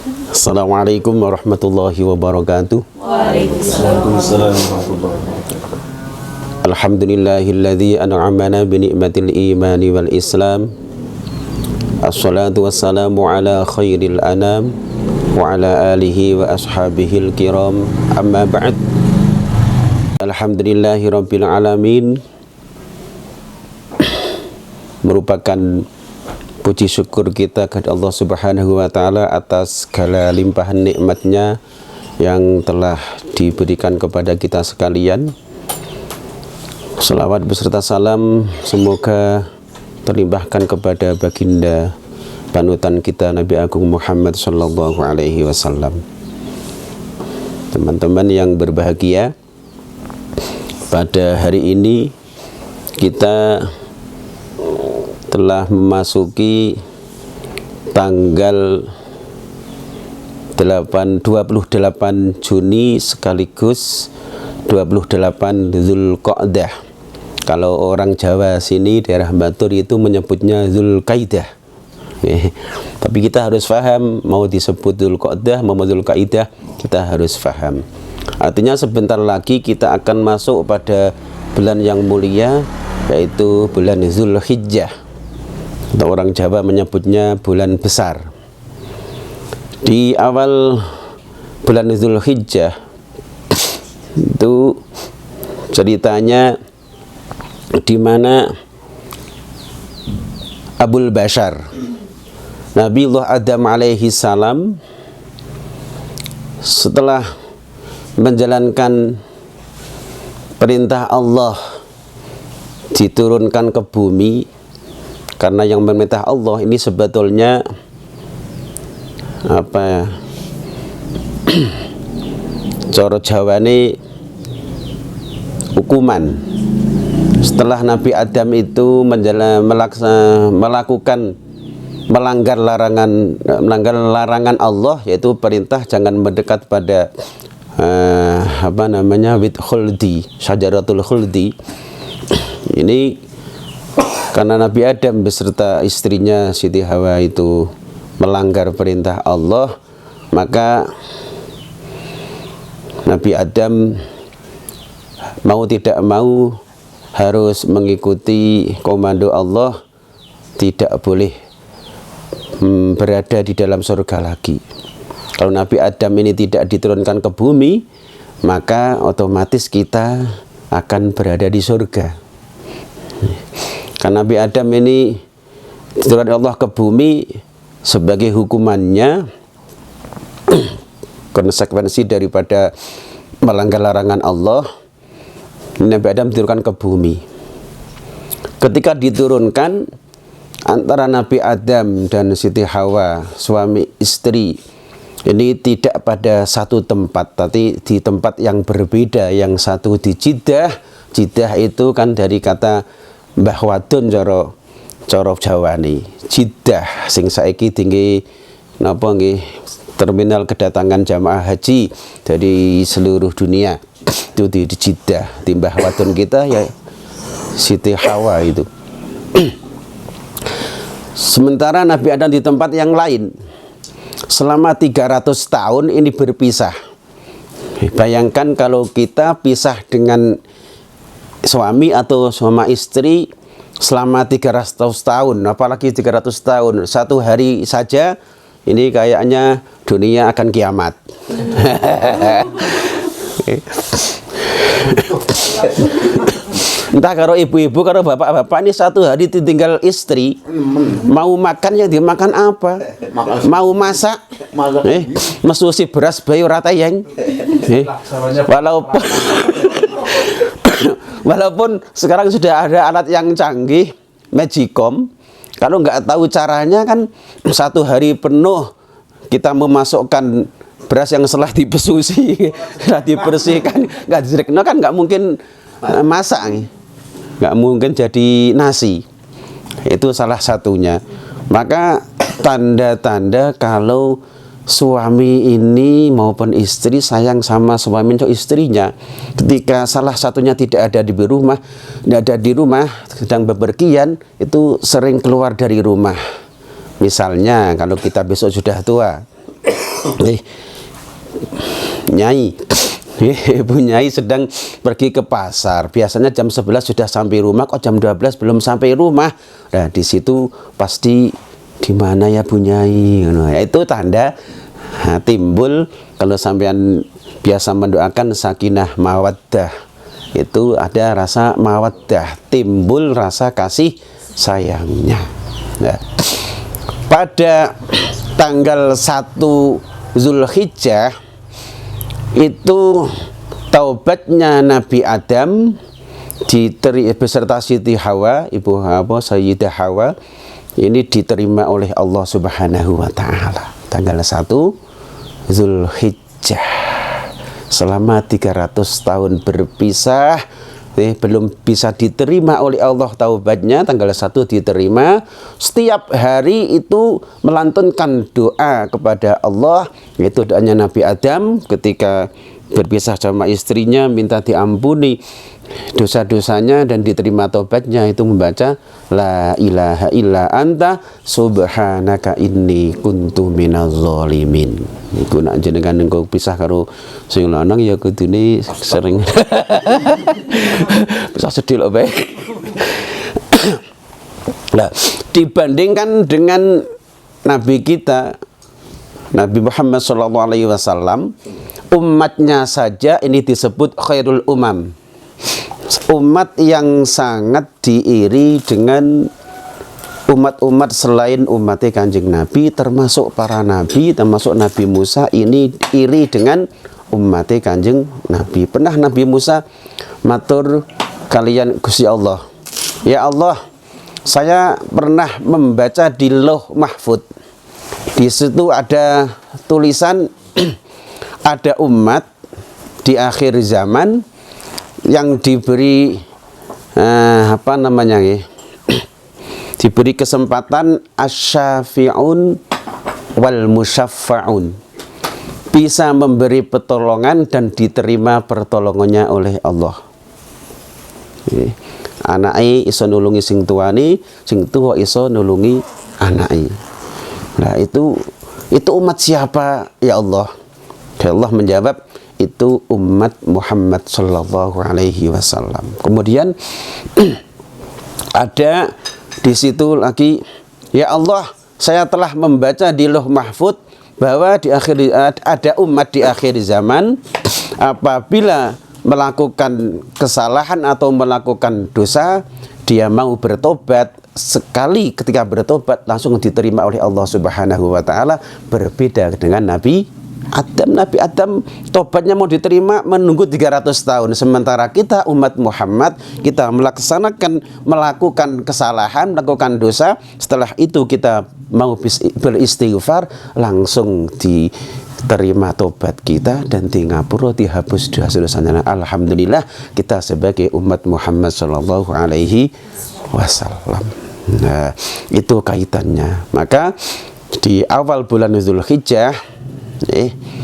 Assalamualaikum warahmatullahi wabarakatuh. Waalaikumsalam warahmatullahi wabarakatuh. Alhamdulillahilladzi an'amana bi ni'matil imani wal islam. Assalatu wassalamu ala khairil anam wa ala alihi wa ashabihil kiram. Amma ba'd. Alhamdulillahi rabbil alamin. Merupakan puji syukur kita kepada Allah Subhanahu wa taala atas segala limpahan nikmatnya yang telah diberikan kepada kita sekalian. Salawat beserta salam semoga terlimpahkan kepada baginda panutan kita Nabi Agung Muhammad sallallahu alaihi wasallam. Teman-teman yang berbahagia, pada hari ini kita telah memasuki tanggal 28 Juni sekaligus 28 Zulqa'dah. Kalau orang Jawa sini daerah Batur itu menyebutnya Zulkaidah. Tapi kita harus paham, mau disebut Zulqa'dah mau Zulkaidah, kita harus paham. Artinya sebentar lagi kita akan masuk pada bulan yang mulia, yaitu bulan Zulhijjah. Orang Jawa menyebutnya bulan besar. Di awal bulan Zulhijjah itu ceritanya di mana Abul Bashar Nabiullah Adam alaihi salam setelah menjalankan perintah Allah diturunkan ke bumi. Karena yang memerintah Allah ini sebetulnya apa ya? Coro Jawa ini hukuman. Setelah Nabi Adam itu melakukan melanggar larangan Allah, yaitu perintah jangan mendekat pada wid khuldi, syajaratul khuldi. Ini karena Nabi Adam beserta istrinya Siti Hawa itu melanggar perintah Allah, maka Nabi Adam mau tidak mau harus mengikuti komando Allah, tidak boleh berada di dalam surga lagi. Kalau Nabi Adam ini tidak diturunkan ke bumi, maka otomatis kita akan berada di surga. Karena Nabi Adam ini diturunkan Allah ke bumi sebagai hukumannya, konsekuensi daripada melanggar larangan Allah, Nabi Adam diturunkan ke bumi. Ketika diturunkan, antara Nabi Adam dan Siti Hawa, suami istri, ini tidak pada satu tempat, tapi di tempat yang berbeda. Yang satu di Jeddah. Jeddah itu kan dari kata Mbah Wadon coro Jawa nih. Jeddah sing saiki tinggi napa nggih terminal kedatangan jamaah haji dari seluruh dunia. Itu di Jeddah. Di Mbah Wadon kita ya Siti Hawa itu. Sementara Nabi Adam di tempat yang lain. Selama 300 tahun ini berpisah. Bayangkan kalau kita pisah dengan suami atau sama istri selama 300 tahun, apalagi 300 tahun, satu hari saja ini kayaknya dunia akan kiamat. Entah kalau ibu-ibu, kalau bapak-bapak ini satu hari ditinggal istri, mau makan ya dimakan apa? Mau masak, mesusi beras bayu rata yang, walaupun sekarang sudah ada alat yang canggih, Magicom, kalau nggak tahu caranya kan satu hari penuh kita memasukkan beras yang setelah dipesusi, setelah dibersihkan, nggak direkno kan nggak mungkin masak, nggak mungkin jadi nasi. Itu salah satunya. Maka tanda-tanda kalau suami ini maupun istri sayang sama suami atau istrinya, ketika salah satunya tidak ada di rumah, sedang bepergian, itu sering keluar dari rumah. Misalnya kalau kita besok sudah tua, Nyai, Ibu Nyai sedang pergi ke pasar. Biasanya jam 11 sudah sampai rumah, kok jam 12 belum sampai rumah. Nah, di situ pasti di mana ya Bu Nyai? Nah, itu tanda timbul kalau sampean biasa mendoakan sakinah mawaddah. Itu ada rasa mawaddah, timbul rasa kasih sayangnya. Nah, pada tanggal 1 Zulhijjah itu taubatnya Nabi Adam beserta Siti Hawa, Ibu Hawa, Sayyidah Hawa, ini diterima oleh Allah Subhanahu wa taala tanggal 1 Zulhijjah. Selama 300 tahun berpisah, belum bisa diterima oleh Allah taubatnya. Tanggal 1 diterima. Setiap hari itu melantunkan doa kepada Allah, yaitu doanya Nabi Adam ketika berpisah sama istrinya, minta diampuni dosa-dosanya dan diterima taubatnya, itu membaca la ilaha illa anta subhanaka inni kuntu minaz zalimin. Iku nak jenengan engko pisah karo sing lanang ya kudune sering bisa sedih lho bae. Nah, dibandingkan dengan Nabi kita Nabi Muhammad SAW, umatnya saja ini disebut khairul umam, umat yang sangat diiri dengan umat-umat selain umatnya Kanjeng Nabi, termasuk para nabi, termasuk Nabi Musa, ini iri dengan umatnya Kanjeng Nabi. Pernah Nabi Musa matur kalian Gusti Allah, ya Allah, saya pernah membaca di Lauh Mahfud, di situ ada tulisan ada umat di akhir zaman yang diberi diberi kesempatan asyafi'un wal musyafa'un, bisa memberi pertolongan dan diterima pertolongannya oleh Allah. Anake iso nulungi sing tuane, sing tuwa iso nulungi anake. Nah, itu umat siapa ya Allah? Dan Allah menjawab, itu umat Muhammad sallallahu alaihi wasallam. Kemudian ada di situ lagi, ya Allah, saya telah membaca di Lauh Mahfud bahwa di akhir ada umat di akhir zaman apabila melakukan kesalahan atau melakukan dosa, dia mau bertobat, sekali ketika bertobat langsung diterima oleh Allah Subhanahu wa taala, berbeda dengan Nabi Adam. Nabi Adam tobatnya mau diterima menunggu 300 tahun. Sementara kita umat Muhammad, kita melakukan kesalahan, melakukan dosa, setelah itu kita mau beristighfar, langsung diterima tobat kita dan di ngapura dihapus dosa-dosanya. Alhamdulillah kita sebagai umat Muhammad sallallahu alaihi wasallam. Nah, itu kaitannya. Maka di awal bulan Zulhijjah,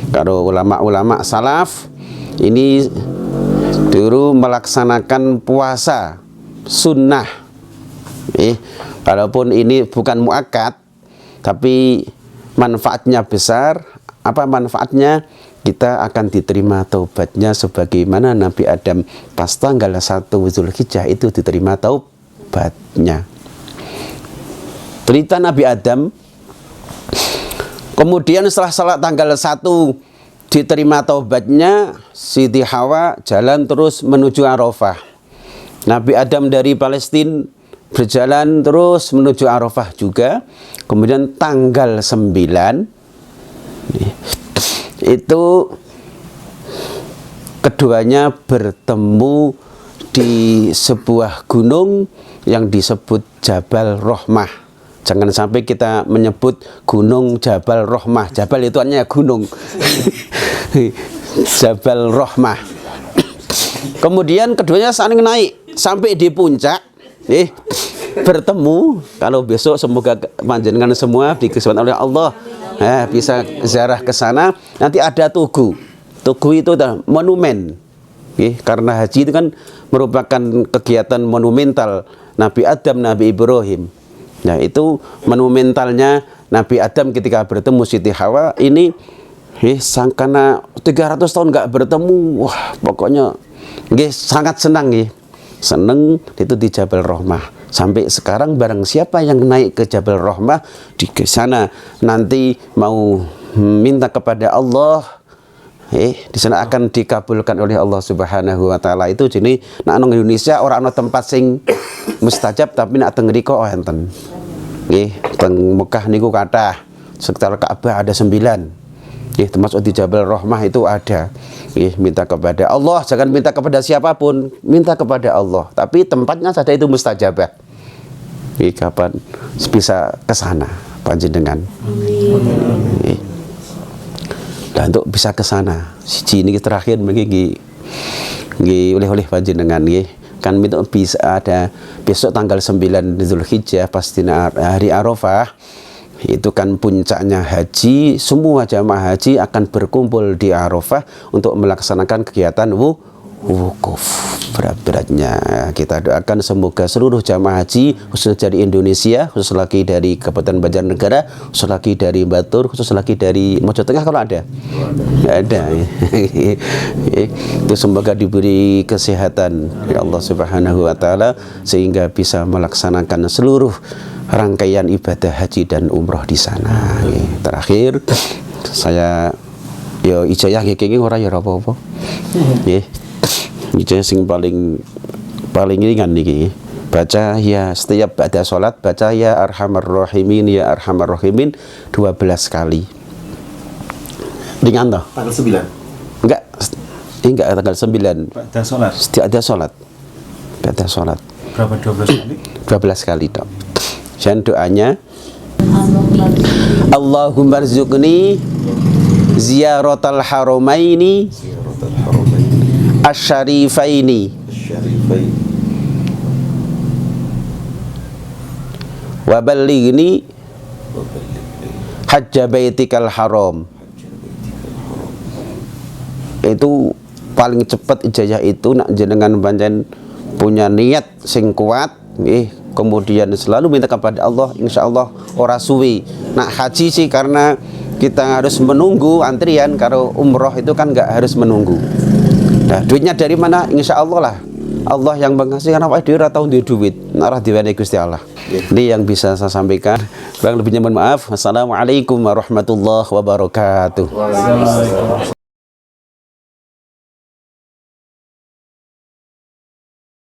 kalau ulama-ulama salaf ini dulu melaksanakan puasa sunnah, walaupun ini bukan muakkad, tapi manfaatnya besar. Apa manfaatnya? Kita akan diterima taubatnya sebagaimana Nabi Adam pas tanggal 1 Zulhijjah itu diterima taubatnya. Cerita Nabi Adam, kemudian setelah salat tanggal 1 diterima taubatnya, Siti Hawa jalan terus menuju Arafah. Nabi Adam dari Palestina berjalan terus menuju Arafah juga. Kemudian tanggal 9 itu keduanya bertemu di sebuah gunung yang disebut Jabal Rahmah. Jangan sampai kita menyebut gunung Jabal Rahmah. Jabal itu artinya gunung. Jabal Rahmah. Kemudian keduanya saling naik sampai di puncak, bertemu. Kalau besok semoga panjenengan semua dikesempatan oleh Allah bisa ziarah ke sana. Nanti ada tugu. Tugu itu adalah monumen. Karena haji itu kan merupakan kegiatan monumental Nabi Adam, Nabi Ibrahim. Nah, itu monumentalnya Nabi Adam ketika bertemu Siti Hawa ini karena 300 tahun nggak bertemu, wah pokoknya sangat senang seneng itu di Jabal Rahmah. Sampai sekarang barang siapa yang naik ke Jabal Rahmah di sana nanti mau minta kepada Allah, di sana akan dikabulkan oleh Allah Subhanahu wa taala. Itu jadi nak nang Indonesia ora ana tempat sing mustajab, tapi nak teng mriko enten. Nggih, teng Mekah niku kathah. Sekitar Ka'bah ada 9. Termasuk di Jabal Rahmah itu ada. Minta kepada Allah, jangan minta kepada siapapun, minta kepada Allah. Tapi tempatnya saja itu mustajabah. Kapan bisa ke sana panjenengan? Dan untuk bisa ke sana, siji ini terakhir mungkin oleh panjenengan kan itu bisa ada besok tanggal 9 Zulhijjah pasti hari Arafah. Itu kan puncaknya haji, semua jamaah haji akan berkumpul di Arafah untuk melaksanakan kegiatan wukuf. Berat-beratnya kita doakan semoga seluruh jamaah haji, khususnya dari Indonesia, khusus lagi dari Kabupaten Banjarnegara, khusus lagi dari Batur, khusus lagi dari Mojo Tengah kalau ada. Ada. Itu semoga diberi kesehatan ya Allah Subhanahu wa taala sehingga bisa melaksanakan seluruh rangkaian ibadah haji dan umroh di sana. Terakhir saya ijazah kenging ora ya apa-apa. Ijazah sing paling ringan niki. Baca ya setiap baca salat baca ya Arhamar Rahimin ya Arhamar Rahimin 12 kali. Ringan toh? Tanggal 9. Enggak tanggal 9. Baca salat. Setiap ada salat. Baca salat. Berapa 12 kali? 12 kali toh. Dan doanya Allahumma rzuqni ziyaratal haramaini asyarifaini wa ballighni hajja baitikal haram. Itu paling cepat ijazah itu nak jenengan pancen punya niat sing kuat kemudian selalu minta kepada Allah, insya Allah ora suwi. Nak haji sih karena kita harus menunggu antrian, kalau umroh itu kan nggak harus menunggu. Nah, duitnya dari mana? Insya Allah lah. Allah yang mengasih, karena awake dhewe ora tau duwe duit. Nek diwenehi Gusti Allah. Ini yang bisa saya sampaikan. Kurang lebihnya mohon maaf. Wassalamualaikum warahmatullahi wabarakatuh.